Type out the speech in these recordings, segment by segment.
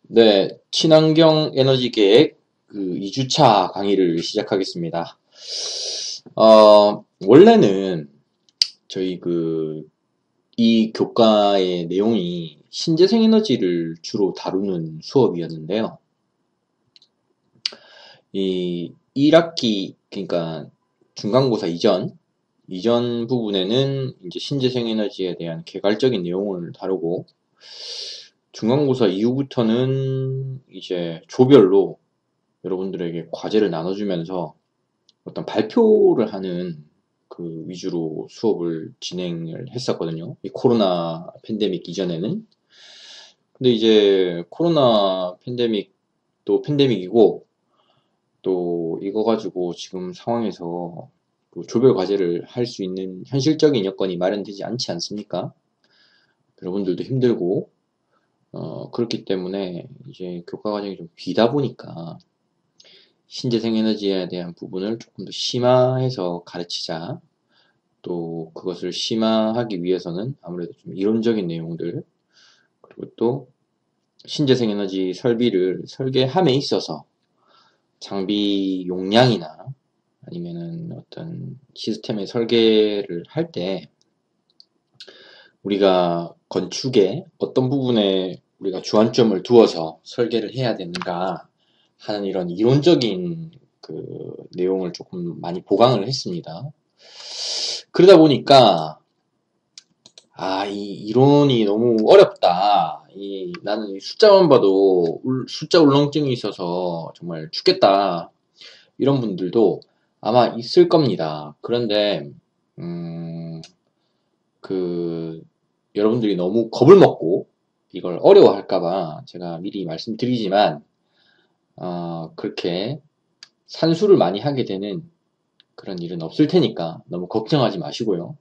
네, 친환경 에너지 계획 2주차 강의를 시작하겠습니다. 원래는 저희 이 교과의 내용이 신재생 에너지를 주로 다루는 수업이었는데요. 이 1학기, 그러니까 중간고사 이전 부분에는 이제 신재생 에너지에 대한 개괄적인 내용을 다루고, 중간고사 이후부터는 이제 조별로 여러분들에게 과제를 나눠주면서 어떤 발표를 하는 위주로 수업을 진행을 했었거든요. 이 코로나 팬데믹 이전에는. 근데 이제 코로나 팬데믹도 팬데믹이고, 또 이거 가지고 지금 상황에서 조별 과제를 할 수 있는 현실적인 여건이 마련되지 않지 않습니까? 여러분들도 힘들고, 그렇기 때문에 이제 교과 과정이 좀 비다 보니까 신재생 에너지에 대한 부분을 조금 더 심화해서 가르치자. 또 그것을 심화하기 위해서는 아무래도 좀 이론적인 내용들, 그리고 또 신재생 에너지 설비를 설계함에 있어서 장비 용량이나 아니면은 어떤 시스템의 설계를 할 때 우리가 건축의 어떤 부분에 우리가 주안점을 두어서 설계를 해야 되는가 하는 이런 이론적인 내용을 조금 많이 보강을 했습니다. 그러다 보니까 이 이론이 너무 어렵다. 나는 이 숫자만 봐도 숫자 울렁증이 있어서 정말 죽겠다. 이런 분들도 아마 있을 겁니다. 그런데 여러분들이 너무 겁을 먹고 이걸 어려워할까봐 제가 미리 말씀드리지만, 그렇게 산수를 많이 하게 되는 그런 일은 없을 테니까 너무 걱정하지 마시고요.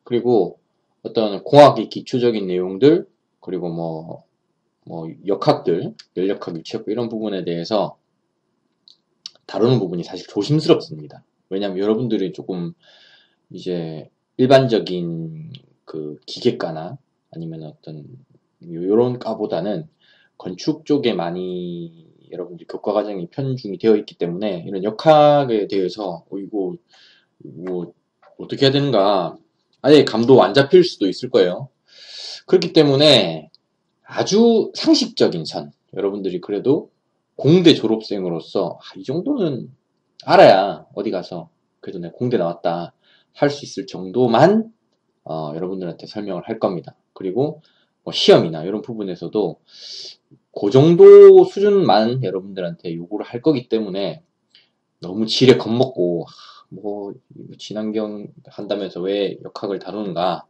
그리고 어떤 공학의 기초적인 내용들, 그리고 역학들, 열역학, 유체학 이런 부분에 대해서 다루는 부분이 사실 조심스럽습니다. 왜냐하면 여러분들이 조금 이제 일반적인 기계과나 아니면 어떤 요런 과보다는 건축 쪽에 많이 여러분들 교과 과정이 편중이 되어 있기 때문에 이런 역학에 대해서 이거 어떻게 해야 되는가 아예 감도 안 잡힐 수도 있을 거예요. 그렇기 때문에 아주 상식적인 선, 여러분들이 그래도 공대 졸업생으로서 이 정도는 알아야 어디 가서 그래도 내가 공대 나왔다 할 수 있을 정도만 여러분들한테 설명을 할 겁니다. 그리고 시험이나 이런 부분에서도 그 정도 수준만 여러분들한테 요구를 할 거기 때문에 너무 지레 겁먹고 친환경 한다면서 왜 역학을 다루는가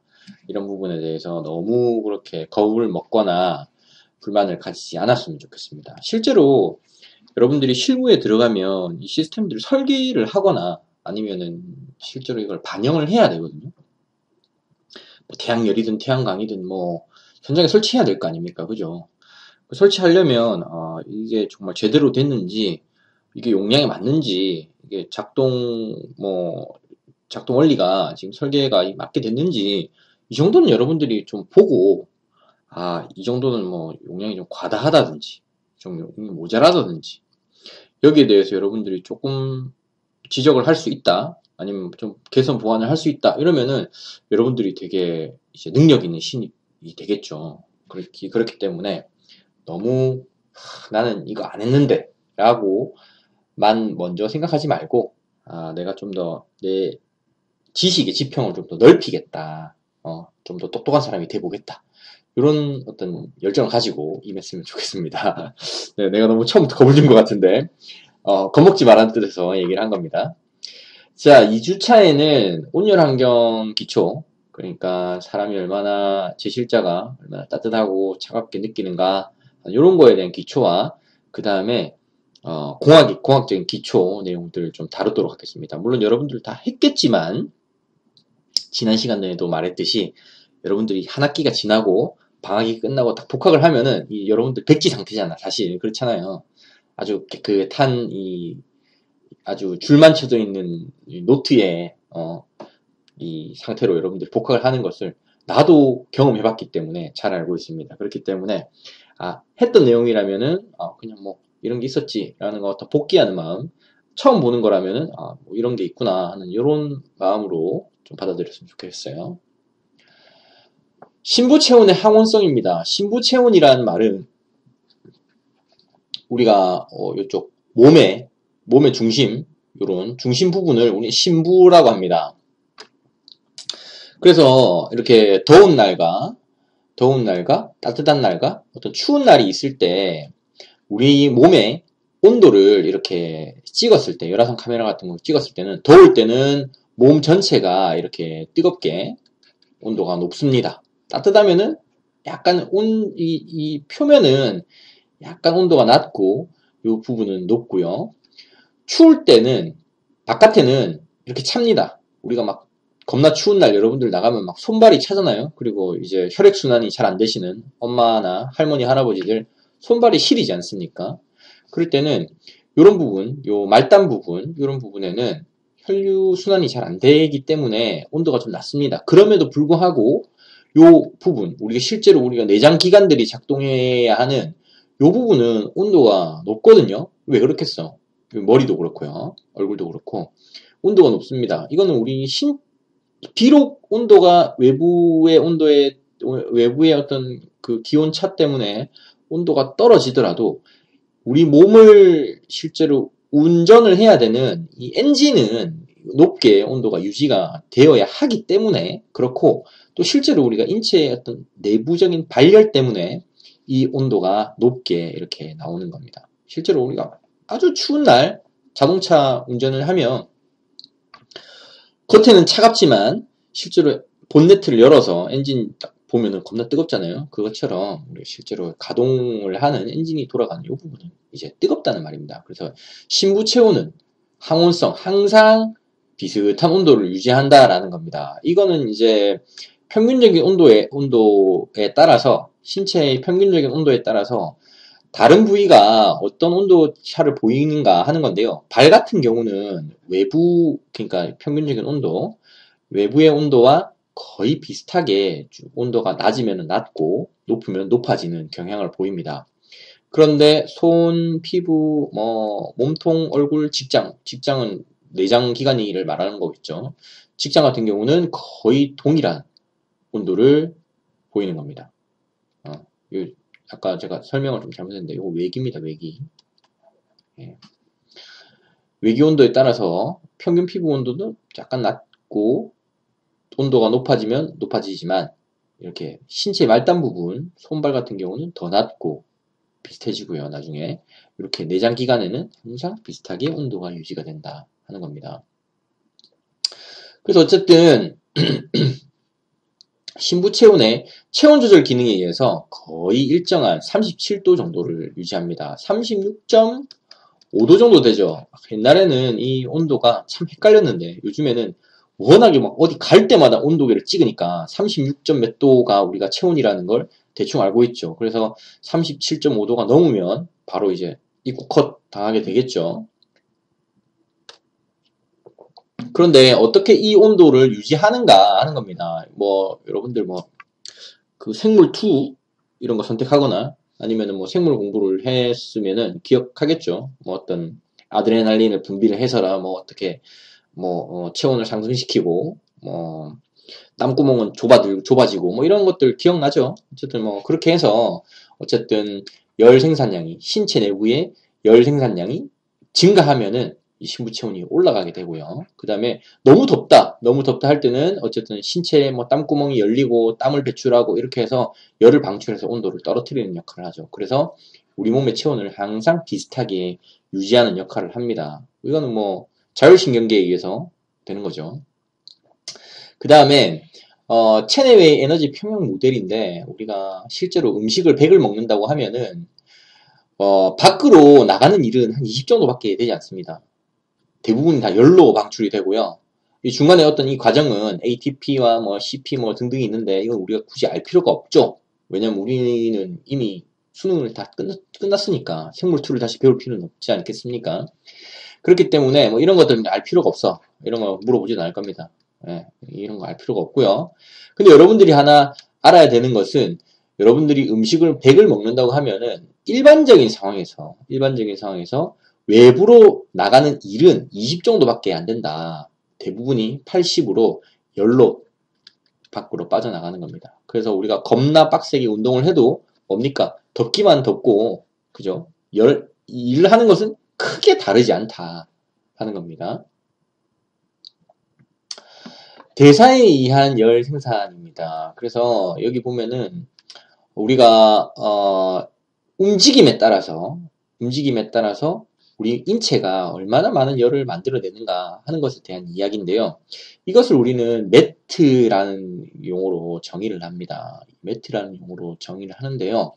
이런 부분에 대해서 너무 그렇게 겁을 먹거나 불만을 가지지 않았으면 좋겠습니다. 실제로 여러분들이 실무에 들어가면 이 시스템들을 설계를 하거나 아니면은 실제로 이걸 반영을 해야 되거든요. 태양열이든 태양광이든 현장에 설치해야 될 거 아닙니까? 그죠? 설치하려면 이게 정말 제대로 됐는지, 이게 용량에 맞는지, 이게 작동 원리가 지금 설계가 맞게 됐는지, 이 정도는 여러분들이 좀 보고, 이 정도는 용량이 좀 과다하다든지, 좀 용량이 모자라다든지, 여기에 대해서 여러분들이 조금 지적을 할 수 있다, 아니면 좀 개선 보완을 할 수 있다, 이러면은 여러분들이 되게 이제 능력 있는 신입이 되겠죠. 그렇기 때문에 너무 나는 이거 안 했는데 라고만 먼저 생각하지 말고, 내가 좀 더 내 지식의 지평을 좀 더 넓히겠다, 좀 더 똑똑한 사람이 돼보겠다, 이런 어떤 열정을 가지고 임했으면 좋겠습니다. 네, 내가 너무 처음부터 겁을 준 것 같은데 겁먹지 말라는 뜻에서 얘기를 한 겁니다. 자, 2주차에는 온열환경 기초, 그러니까 사람이 얼마나, 제실자가 얼마나 따뜻하고 차갑게 느끼는가, 이런 거에 대한 기초와 그 다음에 공학적인 기초 내용들을 좀 다루도록 하겠습니다. 물론 여러분들 다 했겠지만 지난 시간에도 말했듯이 여러분들이 한 학기가 지나고 방학이 끝나고 딱 복학을 하면은 여러분들 백지 상태잖아. 사실 그렇잖아요. 아주 깨끗한 아주 줄만 쳐져 있는 노트에 이 상태로 여러분들이 복학을 하는 것을 나도 경험해봤기 때문에 잘 알고 있습니다. 그렇기 때문에 했던 내용이라면은, 그냥 뭐, 이런 게 있었지, 라는 거 더 복귀하는 마음. 처음 보는 거라면은, 뭐 이런 게 있구나 하는 이런 마음으로 좀 받아들였으면 좋겠어요. 신부체온의 항원성입니다. 신부체온이라는 말은, 우리가, 이쪽, 몸의 중심, 요런 중심 부분을 우리 신부라고 합니다. 그래서 이렇게 더운 날과 따뜻한 날과 어떤 추운 날이 있을 때 우리 몸의 온도를 이렇게 찍었을 때, 열화상 카메라 같은 거 찍었을 때는, 더울 때는 몸 전체가 이렇게 뜨겁게 온도가 높습니다. 따뜻하면은 약간 이 표면은 약간 온도가 낮고 이 부분은 높고요. 추울 때는 바깥에는 이렇게 찹니다. 우리가 막 겁나 추운 날 여러분들 나가면 막 손발이 차잖아요. 그리고 이제 혈액순환이 잘 안 되시는 엄마나 할머니, 할아버지들 손발이 시리지 않습니까? 그럴 때는 요런 부분, 요 말단 부분, 요런 부분에는 혈류순환이 잘 안 되기 때문에 온도가 좀 낮습니다. 그럼에도 불구하고 요 부분, 실제로 우리가 내장 기관들이 작동해야 하는 요 부분은 온도가 높거든요. 왜 그렇겠어? 머리도 그렇고요. 얼굴도 그렇고 온도가 높습니다. 이거는 비록 온도가 외부의 어떤 그 기온차 때문에 온도가 떨어지더라도 우리 몸을 실제로 운전을 해야 되는 이 엔진은 높게 온도가 유지가 되어야 하기 때문에 그렇고, 또 실제로 우리가 인체의 어떤 내부적인 발열 때문에 이 온도가 높게 이렇게 나오는 겁니다. 실제로 우리가 아주 추운 날 자동차 운전을 하면 겉에는 차갑지만 실제로 본네트를 열어서 엔진 딱 보면은 겁나 뜨겁잖아요. 그것처럼 우리 실제로 가동을 하는 엔진이 돌아가는 이 부분은 이제 뜨겁다는 말입니다. 그래서 신부체온은 항온성, 항상 비슷한 온도를 유지한다라는 겁니다. 이거는 이제 평균적인 온도에 따라서, 신체의 평균적인 온도에 따라서 다른 부위가 어떤 온도 차를 보이는가 하는 건데요. 발 같은 경우는 그러니까 평균적인 온도, 외부의 온도와 거의 비슷하게 온도가 낮으면 낮고 높으면 높아지는 경향을 보입니다. 그런데 손, 피부, 몸통, 얼굴, 직장은 내장 기관이를 말하는 거겠죠. 직장 같은 경우는 거의 동일한 온도를 보이는 겁니다. 아까 제가 설명을 좀 잘못했는데 이거 외기입니다. 외기. 예. 외기 온도에 따라서 평균 피부 온도도 약간 낮고 온도가 높아지면 높아지지만 이렇게 신체 말단 부분, 손발 같은 경우는 더 낮고 비슷해지고요. 나중에 이렇게 내장 기관에는 항상 비슷하게 온도가 유지가 된다 하는 겁니다. 그래서 어쨌든 신부체온의 체온 조절 기능에 의해서 거의 일정한 37도 정도를 유지합니다. 36.5도 정도 되죠. 옛날에는 이 온도가 참 헷갈렸는데 요즘에는 워낙에 막 어디 갈 때마다 온도계를 찍으니까 36점 몇 도가 우리가 체온이라는 걸 대충 알고 있죠. 그래서 37.5도가 넘으면 바로 이제 입구 컷 당하게 되겠죠. 그런데 어떻게 이 온도를 유지하는가 하는 겁니다. 여러분들 그 생물 2 이런 거 선택하거나 아니면은 생물 공부를 했으면은 기억하겠죠. 어떤 아드레날린을 분비를 해서라 어떻게 체온을 상승시키고 땀구멍은 좁아지고 이런 것들 기억나죠? 어쨌든 그렇게 해서 어쨌든 열 생산량이, 신체 내부의 열 생산량이 증가하면은 이 신부체온이 올라가게 되고요. 그 다음에 너무 덥다 할 때는 어쨌든 신체에 땀구멍이 열리고 땀을 배출하고 이렇게 해서 열을 방출해서 온도를 떨어뜨리는 역할을 하죠. 그래서 우리 몸의 체온을 항상 비슷하게 유지하는 역할을 합니다. 이거는 자율신경계에 의해서 되는 거죠. 그 다음에 체내외의 에너지 평형 모델인데, 우리가 실제로 음식을 100을 먹는다고 하면은 밖으로 나가는 일은 한 20 정도밖에 되지 않습니다. 대부분 다 열로 방출이 되고요. 이 중간에 어떤 이 과정은 ATP와 CP 등등이 있는데 이건 우리가 굳이 알 필요가 없죠. 왜냐면 우리는 이미 수능을 다 끝났으니까 생물2를 다시 배울 필요는 없지 않겠습니까? 그렇기 때문에 이런 것들은 알 필요가 없어. 이런 거 물어보지도 않을 겁니다. 예, 이런 거 알 필요가 없고요. 근데 여러분들이 하나 알아야 되는 것은, 여러분들이 음식을 100을 먹는다고 하면은 일반적인 상황에서 외부로 나가는 일은 20 정도밖에 안 된다. 대부분이 80으로 열로 밖으로 빠져나가는 겁니다. 그래서 우리가 겁나 빡세게 운동을 해도 뭡니까? 덥기만 덥고, 그죠? 일을 하는 것은 크게 다르지 않다 하는 겁니다. 대사에 의한 열 생산입니다. 그래서 여기 보면은 우리가 움직임에 따라서 우리 인체가 얼마나 많은 열을 만들어내는가 하는 것에 대한 이야기인데요. 이것을 우리는 매트라는 용어로 정의를 합니다. 매트라는 용어로 정의를 하는데요.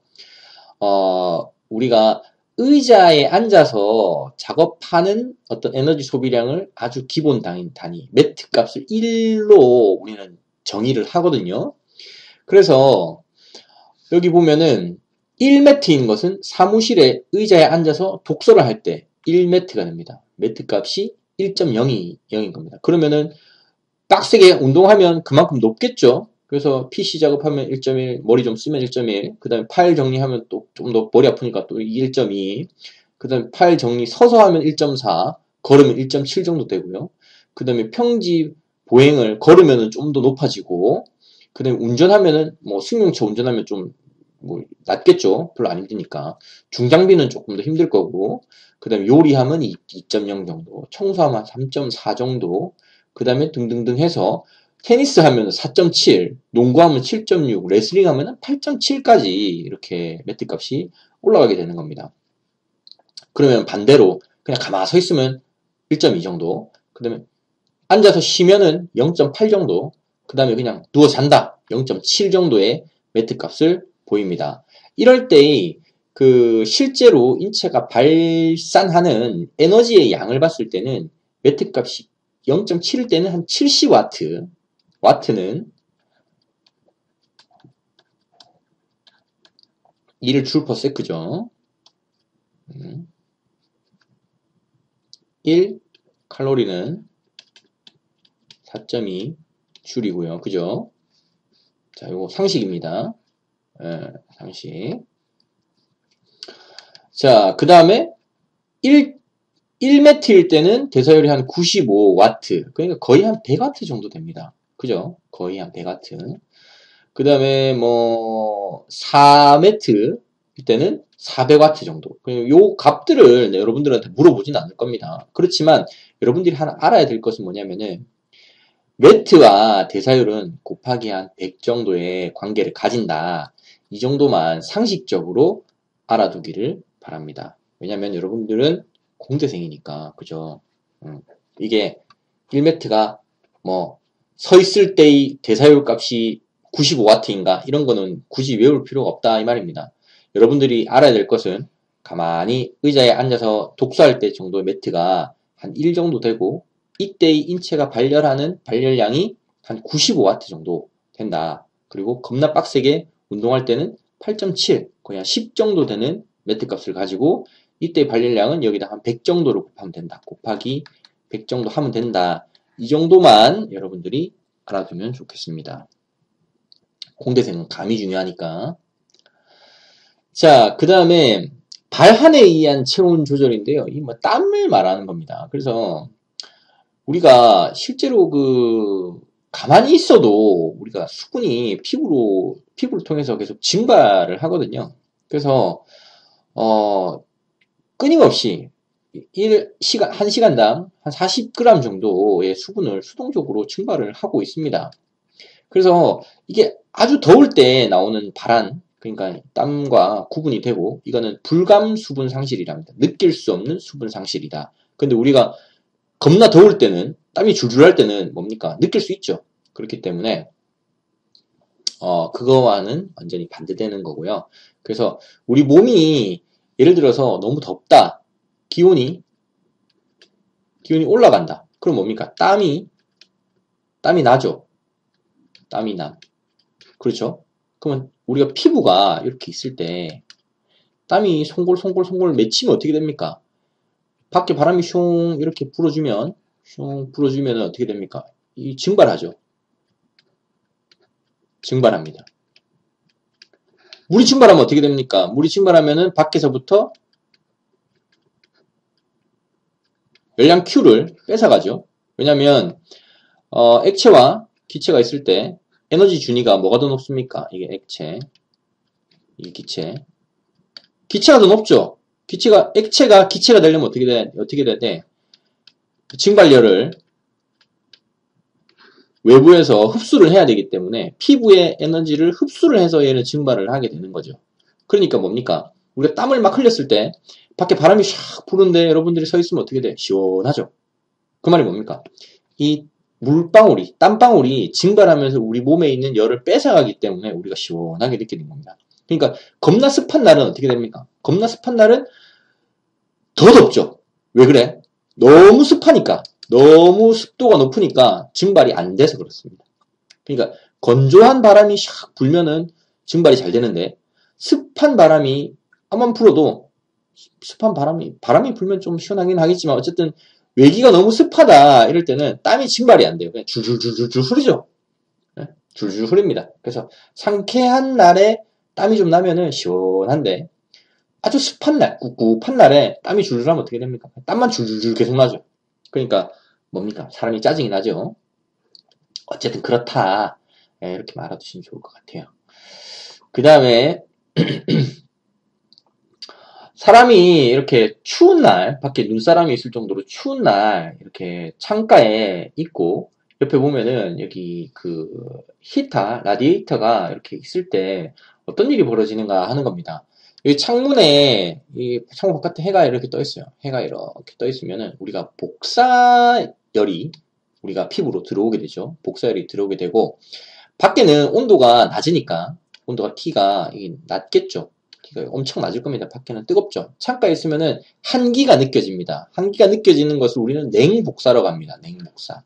우리가 의자에 앉아서 작업하는 어떤 에너지 소비량을 아주 기본 단위, 매트 값을 1로 우리는 정의를 하거든요. 그래서 여기 보면은 1매트인 것은 사무실에 의자에 앉아서 독서를 할 때 1매트가 됩니다. 매트 값이 1.0인 겁니다. 그러면은 빡세게 운동하면 그만큼 높겠죠. 그래서 PC 작업하면 1.1, 머리 좀 쓰면 1.1, 그 다음에 파일 정리하면 또 좀 더 머리 아프니까 또 1.2, 그 다음에 파일 정리 서서 하면 1.4, 걸으면 1.7 정도 되고요. 그 다음에 평지 보행을 걸으면 좀 더 높아지고, 그 다음에 운전하면은 뭐 승용차 운전하면 좀 뭐 낮겠죠. 별로 안 힘드니까. 중장비는 조금 더 힘들 거고, 그 다음에 요리하면 2.0 정도, 청소하면 3.4 정도, 그 다음에 등등등 해서 테니스 하면 4.7, 농구하면 7.6, 레슬링 하면 8.7까지 이렇게 매트 값이 올라가게 되는 겁니다. 그러면 반대로 그냥 가만히 서 있으면 1.2 정도, 그 다음에 앉아서 쉬면은 0.8 정도, 그 다음에 그냥 누워 잔다 0.7 정도의 매트 값을 보입니다. 이럴 때 실제로 인체가 발산하는 에너지의 양을 봤을 때는 매트 값이 0.7일 때는 한 70와트, 와트는 1을 줄 퍼 세크죠. 1 칼로리는 4.2 줄이고요. 그죠? 자, 요거 상식입니다. 상식. 자, 그 다음에 1매트일 때는 대사율이 한 95와트. 그러니까 거의 한 100와트 정도 됩니다. 그죠? 거의 한 100와트. 그 다음에 4매트일 때는 400와트 정도. 요 값들을 여러분들한테 물어보진 않을 겁니다. 그렇지만 여러분들이 하나 알아야 될 것은 뭐냐면은 매트와 대사율은 곱하기 한 100 정도의 관계를 가진다. 이 정도만 상식적으로 알아두기를 바랍니다. 왜냐면 여러분들은 공대생이니까, 그죠? 이게 1매트가 서 있을 때의 대사율 값이 95와트인가? 이런 거는 굳이 외울 필요가 없다. 이 말입니다. 여러분들이 알아야 될 것은 가만히 의자에 앉아서 독서할 때 정도의 매트가 한 1 정도 되고, 이때의 인체가 발열하는 발열량이 한 95와트 정도 된다. 그리고 겁나 빡세게 운동할 때는 8.7, 거의 한 10 정도 되는 매트 값을 가지고 이때 발열량은 여기다 한 100 정도로 곱하면 된다. 곱하기 100 정도 하면 된다. 이 정도만 여러분들이 알아두면 좋겠습니다. 공대생은 감이 중요하니까. 자, 그 다음에 발한에 의한 체온 조절인데요. 이 땀을 말하는 겁니다. 그래서 우리가 실제로 가만히 있어도 우리가 수분이 피부를 통해서 계속 증발을 하거든요. 그래서, 끊임없이 1시간당 한 40g 정도의 수분을 수동적으로 증발을 하고 있습니다. 그래서 이게 아주 더울 때 나오는 발한, 그러니까 땀과 구분이 되고, 이거는 불감 수분 상실이랍니다. 느낄 수 없는 수분 상실이다. 근데 우리가 겁나 더울 때는, 땀이 줄줄 할 때는 뭡니까? 느낄 수 있죠. 그렇기 때문에 그거와는 완전히 반대되는 거고요. 그래서 우리 몸이 예를 들어서 너무 덥다. 기온이 올라간다. 그럼 뭡니까? 땀이 나죠. 땀이 나. 그렇죠? 그러면 우리가 피부가 이렇게 있을 때 땀이 송골송골 맺히면 어떻게 됩니까? 밖에 바람이 슝 이렇게 불어주면 어떻게 됩니까? 이 증발하죠. 증발합니다. 물이 증발하면 어떻게 됩니까? 물이 증발하면은 밖에서부터 열량 Q를 뺏어가죠. 왜냐면 액체와 기체가 있을 때 에너지 준위가 뭐가 더 높습니까? 이게 액체, 이게 기체. 기체가 더 높죠? 액체가 기체가 되려면 어떻게 돼야 돼? 증발열을 외부에서 흡수를 해야 되기 때문에 피부의 에너지를 흡수를 해서 얘는 증발을 하게 되는 거죠. 그러니까 뭡니까? 우리가 땀을 막 흘렸을 때 밖에 바람이 샥 부는데 여러분들이 서 있으면 어떻게 돼? 시원하죠? 그 말이 뭡니까? 이 물방울이, 땀방울이 증발하면서 우리 몸에 있는 열을 뺏어가기 때문에 우리가 시원하게 느끼는 겁니다. 그러니까 겁나 습한 날은 어떻게 됩니까? 겁나 습한 날은 더 덥죠? 왜 그래? 너무 습하니까, 너무 습도가 높으니까 증발이 안 돼서 그렇습니다. 그러니까 건조한 바람이 샥 불면은 증발이 잘 되는데 습한 바람이 아만 불어도 습한 바람이 불면 좀 시원하긴 하겠지만 어쨌든 외기가 너무 습하다 이럴 때는 땀이 증발이 안 돼요. 그냥 줄줄줄줄 흐르죠. 네? 줄줄 흐릅니다. 그래서 상쾌한 날에 땀이 좀 나면은 시원한데 아주 습한 날, 꿉꿉한 날에 땀이 줄줄 나면 어떻게 됩니까? 땀만 줄줄줄 계속 나죠. 그러니까 뭡니까? 사람이 짜증이 나죠. 어쨌든 그렇다. 네, 이렇게 말아두시면 좋을 것 같아요. 그 다음에 사람이 이렇게 추운 날, 밖에 눈사람이 있을 정도로 추운 날, 이렇게 창가에 있고, 옆에 보면은 여기 그 히터, 라디에이터가 이렇게 있을 때 어떤 일이 벌어지는가 하는 겁니다. 여기 창문에, 이 창문 바깥에 해가 이렇게 떠 있어요. 해가 이렇게 떠 있으면은 우리가 복사열이 우리가 피부로 들어오게 되죠. 복사열이 들어오게 되고, 밖에는 온도가 낮으니까, 온도가 T가 낮겠죠. T가 엄청 낮을 겁니다. 밖에는 뜨겁죠. 창가에 있으면은 한기가 느껴집니다. 한기가 느껴지는 것을 우리는 냉복사라고 합니다. 냉복사.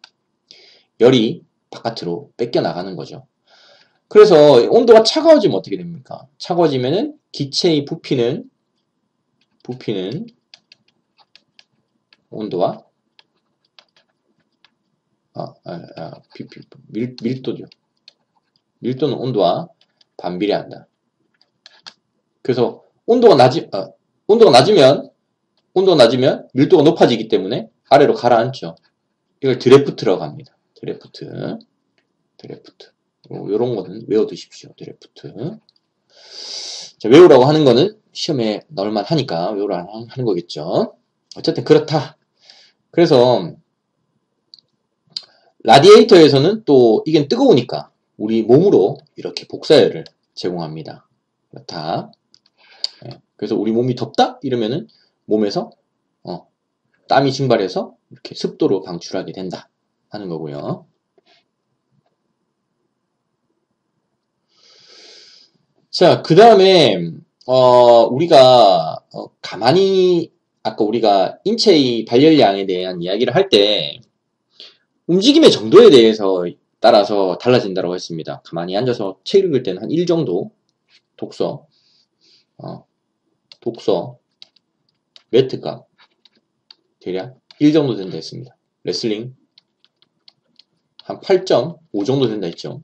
열이 바깥으로 뺏겨 나가는 거죠. 그래서 온도가 차가워지면 어떻게 됩니까? 차가워지면은 기체의 부피는 온도와 밀도죠. 밀도는 온도와 반비례한다. 그래서 온도가 낮으면 밀도가 높아지기 때문에 아래로 가라앉죠. 이걸 드래프트라고 합니다. 드래프트. 요런 거는 외워두십시오. 드래프트. 자, 외우라고 하는 거는 시험에 넣을만 하니까 외우라고 하는 거겠죠. 어쨌든 그렇다. 그래서 라디에이터에서는 또 이게 뜨거우니까 우리 몸으로 이렇게 복사열을 제공합니다. 그렇다. 그래서 우리 몸이 덥다? 이러면은 몸에서 땀이 증발해서 이렇게 습도로 방출하게 된다 하는 거고요. 자, 그 다음에 우리가 가만히 아까 우리가 인체의 발열량에 대한 이야기를 할 때 움직임의 정도에 대해서 따라서 달라진다고 했습니다. 가만히 앉아서 책 읽을 때는 한 1 정도 독서 매트가 대략 1 정도 된다 했습니다. 레슬링 한 8.5 정도 된다 했죠.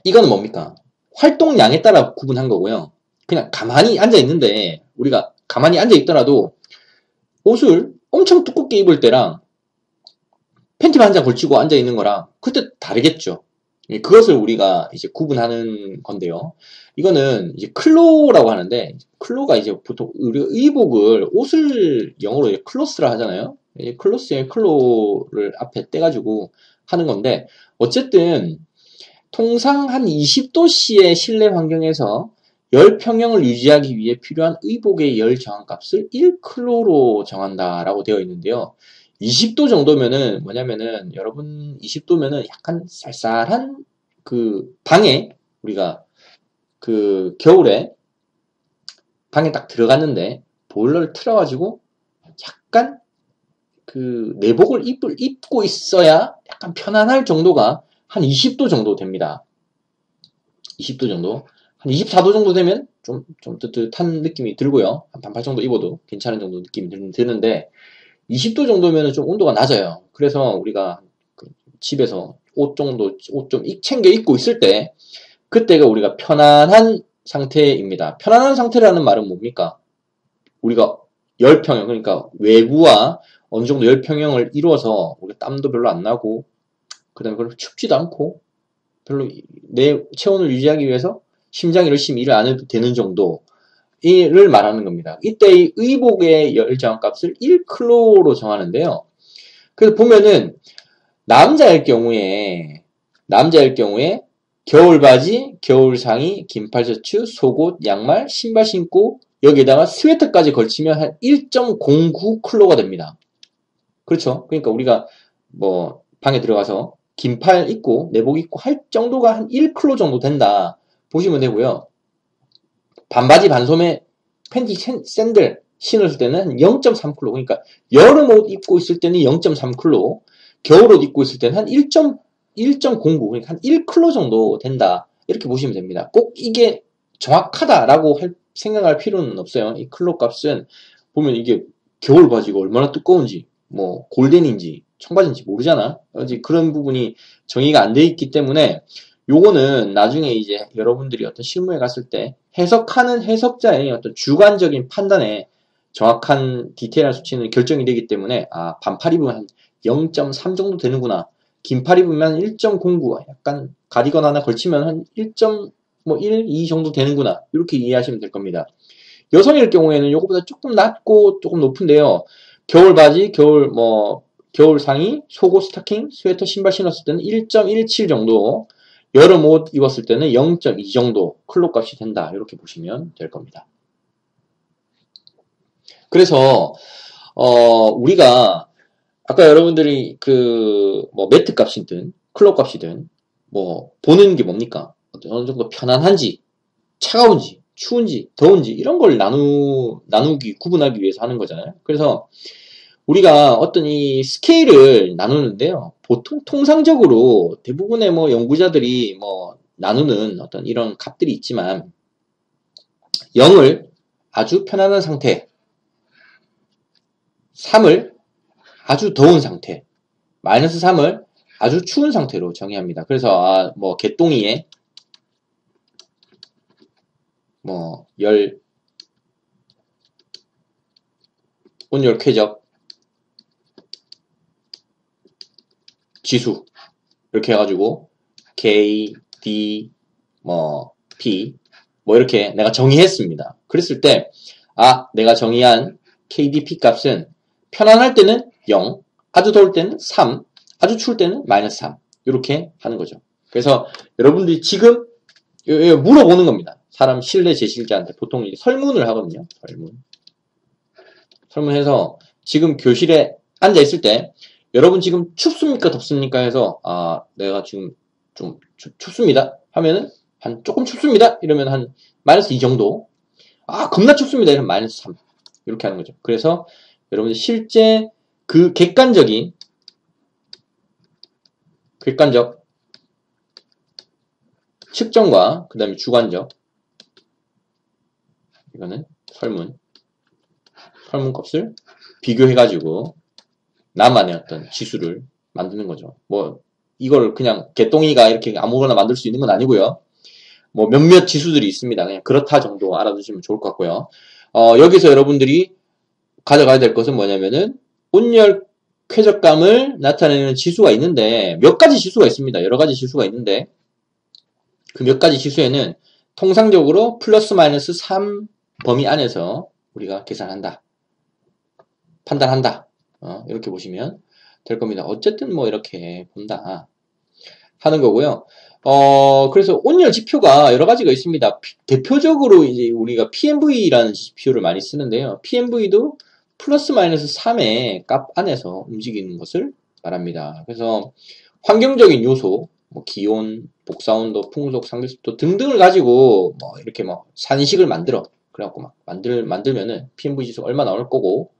이거는 뭡니까? 활동량에 따라 구분한 거고요. 그냥 가만히 앉아 있는데 우리가 가만히 앉아 있더라도 옷을 엄청 두껍게 입을 때랑 팬티만 한 장 걸치고 앉아 있는 거랑 그때 다르겠죠. 그것을 우리가 이제 구분하는 건데요. 이거는 이제 클로라고 하는데, 클로가 이제 보통 우리가 의복을, 옷을 영어로 클로스라 하잖아요. 클로스에 클로를 앞에 떼가지고 하는 건데, 어쨌든, 통상 한 20도씨의 실내 환경에서 열 평형을 유지하기 위해 필요한 의복의 열 저항값을 1클로로 정한다라고 되어 있는데요. 20도 정도면은 뭐냐면은 여러분 20도면은 약간 쌀쌀한 그 방에 우리가 그 겨울에 방에 딱 들어갔는데 보일러를 틀어가지고 약간 그 내복을 입고 있어야 약간 편안할 정도가 한 20도 정도 됩니다. 20도 정도. 한 24도 정도 되면 좀 뜨뜻한 느낌이 들고요. 한 반팔 정도 입어도 괜찮은 정도 느낌이 드는데 20도 정도면 좀 온도가 낮아요. 그래서 우리가 집에서 옷 좀 챙겨 입고 있을 때 그때가 우리가 편안한 상태입니다. 편안한 상태라는 말은 뭡니까? 우리가 열평형, 그러니까 외부와 어느 정도 열평형을 이루어서 우리가 땀도 별로 안 나고, 그 다음에 별로 춥지도 않고, 별로 내 체온을 유지하기 위해서 심장이 열심히 일을 안 해도 되는 정도를 말하는 겁니다. 이때의 의복의 열저항값을 1클로로 정하는데요. 그래서 보면은 남자일 경우에 겨울 바지, 겨울 상의, 긴팔 셔츠, 속옷, 양말, 신발 신고 여기에다가 스웨터까지 걸치면 한 1.09클로가 됩니다. 그렇죠? 그러니까 우리가 뭐 방에 들어가서 긴팔 입고 내복 입고 할 정도가 한 1클로 정도 된다 보시면 되고요. 반바지 반소매 팬티 샌들 신었을 때는 한 0.3클로, 그러니까 여름 옷 입고 있을 때는 0.3클로, 겨울 옷 입고 있을 때는 한 1.09, 그러니까 한 1클로 정도 된다 이렇게 보시면 됩니다. 꼭 이게 정확하다라고 생각할 필요는 없어요. 이 클로 값은 보면 이게 겨울 바지가 얼마나 두꺼운지, 뭐 골덴인지 청바지인지 모르잖아. 아직 그런 부분이 정의가 안 돼 있기 때문에 요거는 나중에 이제 여러분들이 어떤 실무에 갔을 때 해석하는 해석자의 어떤 주관적인 판단에 정확한 디테일한 수치는 결정이 되기 때문에 아 반팔 입으면 한 0.3 정도 되는구나. 긴팔 입으면 1.09, 약간 가디건 하나 걸치면 한 1.1, 2 정도 되는구나. 이렇게 이해하시면 될 겁니다. 여성일 경우에는 이거보다 조금 낮고 조금 높은데요. 겨울 바지, 겨울 상의, 속옷, 스타킹, 스웨터, 신발 신었을 때는 1.17 정도, 여름 옷 입었을 때는 0.2 정도 클로 값이 된다. 이렇게 보시면 될 겁니다. 그래서 우리가 아까 여러분들이 매트 값이든 클로 값이든 보는 게 뭡니까? 어느 정도 편안한지, 차가운지, 추운지, 더운지 이런 걸 나누기 구분하기 위해서 하는 거잖아요. 그래서 우리가 어떤 이 스케일을 나누는데요. 보통 통상적으로 대부분의 연구자들이 나누는 어떤 이런 값들이 있지만 0을 아주 편안한 상태, 3을 아주 더운 상태, -3을 아주 추운 상태로 정의합니다. 그래서 개똥이에 온열 쾌적 지수 이렇게 해가지고 K, D, P 이렇게 내가 정의했습니다. 그랬을 때 내가 정의한 KDP 값은 편안할 때는 0, 아주 더울 때는 3, 아주 추울 때는 -3 이렇게 하는 거죠. 그래서 여러분들이 지금 물어보는 겁니다. 사람 실내 제실자한테 보통 이제 설문을 하거든요. 설문해서 지금 교실에 앉아 있을 때 여러분 지금 춥습니까 덥습니까 해서 내가 지금 좀 춥습니다 하면은 조금 춥습니다 이러면 한 -2 정도, 겁나 춥습니다 이러면 -3 이렇게 하는 거죠. 그래서 여러분들 실제 그 객관적 측정과 그 다음에 주관적, 이거는 설문 값을 비교해가지고 나만의 어떤 지수를 만드는 거죠. 이걸 그냥 개똥이가 이렇게 아무거나 만들 수 있는 건 아니고요. 몇몇 지수들이 있습니다. 그냥 그렇다 정도 알아두시면 좋을 것 같고요. 여기서 여러분들이 가져가야 될 것은 뭐냐면은 온열 쾌적감을 나타내는 지수가 있는데 몇 가지 지수가 있습니다. 여러 가지 지수가 있는데 그 몇 가지 지수에는 통상적으로 +-3 범위 안에서 우리가 계산한다, 판단한다, 이렇게 보시면 될 겁니다. 어쨌든 이렇게 본다 하는 거고요. 그래서 온열 지표가 여러 가지가 있습니다. 대표적으로 이제 우리가 PMV라는 지표를 많이 쓰는데요. PMV도 +-3의 값 안에서 움직이는 것을 말합니다. 그래서 환경적인 요소, 기온, 복사온도, 풍속, 상대습도 등등을 가지고 이렇게 산식을 만들어. 그래갖고 만들면은 PMV 지수가 얼마 나올 거고,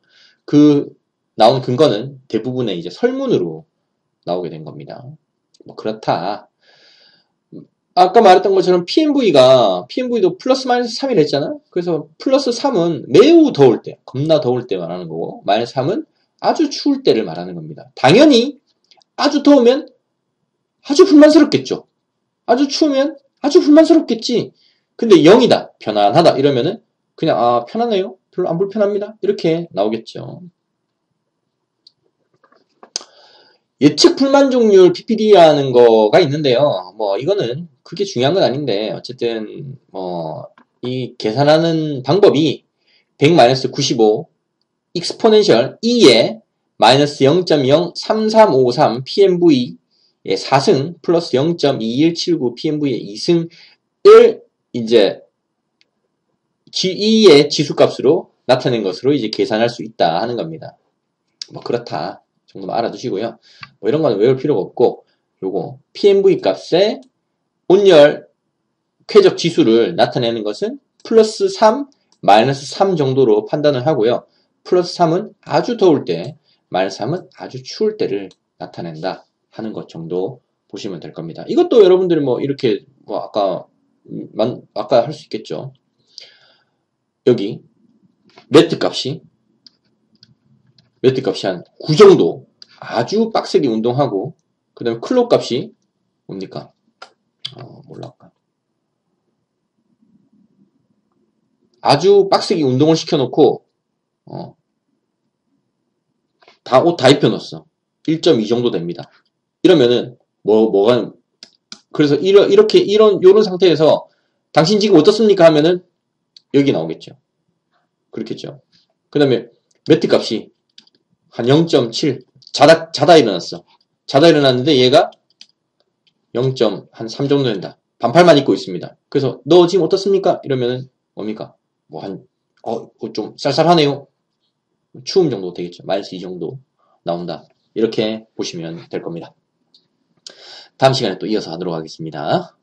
그 나온 근거는 대부분의 이제 설문으로 나오게 된 겁니다. 그렇다. 아까 말했던 것처럼 PMV도 +-3이라 했잖아. 그래서 +3은 매우 더울 때, 겁나 더울 때 말하는 거고, -3은 아주 추울 때를 말하는 겁니다. 당연히 아주 더우면 아주 불만스럽겠죠. 아주 추우면 아주 불만스럽겠지. 근데 0이다. 편안하다. 이러면은 그냥 아 편하네요. 별로 안 불편합니다. 이렇게 나오겠죠. 예측 불만족률 PPD라는 거가 있는데요. 뭐 이거는 그게 중요한 건 아닌데 어쨌든 뭐 이 계산하는 방법이 100-95 익스포넨셜 2에 마이너스 0.03353 PMV의 4승 플러스 0.2179 PMV의 2승을 이제 G2의 지수값으로 나타낸 것으로 이제 계산할 수 있다 하는 겁니다. 뭐 그렇다 정도만 알아두시고요. 뭐 이런 거는 외울 필요가 없고 요거 PMV 값의 온열 쾌적 지수를 나타내는 것은 플러스 3, 마이너스 3 정도로 판단을 하고요. 플러스 3은 아주 더울 때, 마이너스 3은 아주 추울 때를 나타낸다 하는 것 정도 보시면 될 겁니다. 이것도 여러분들이 뭐 이렇게 뭐 아까 할 수 있겠죠. 여기 매트 값이 한 9 정도 아주 빡세게 운동하고 그 다음에 클럽 값이 뭡니까? 몰라. 아주 빡세게 운동을 시켜놓고 옷 다 입혀놓았어. 1.2 정도 됩니다. 이러면은 뭐가 그래서 요런 상태에서 당신 지금 어떻습니까? 하면은 여기 나오겠죠. 그렇겠죠. 그 다음에 매트 값이 한 0.7 자다 일어났어. 자다 일어났는데 얘가 0.3 정도 된다. 반팔만 입고 있습니다. 그래서 너 지금 어떻습니까? 이러면은 뭡니까? 좀 쌀쌀하네요. 추움 정도 되겠죠. 마이너스 2 정도 나온다. 이렇게 보시면 될 겁니다. 다음 시간에 또 이어서 하도록 하겠습니다.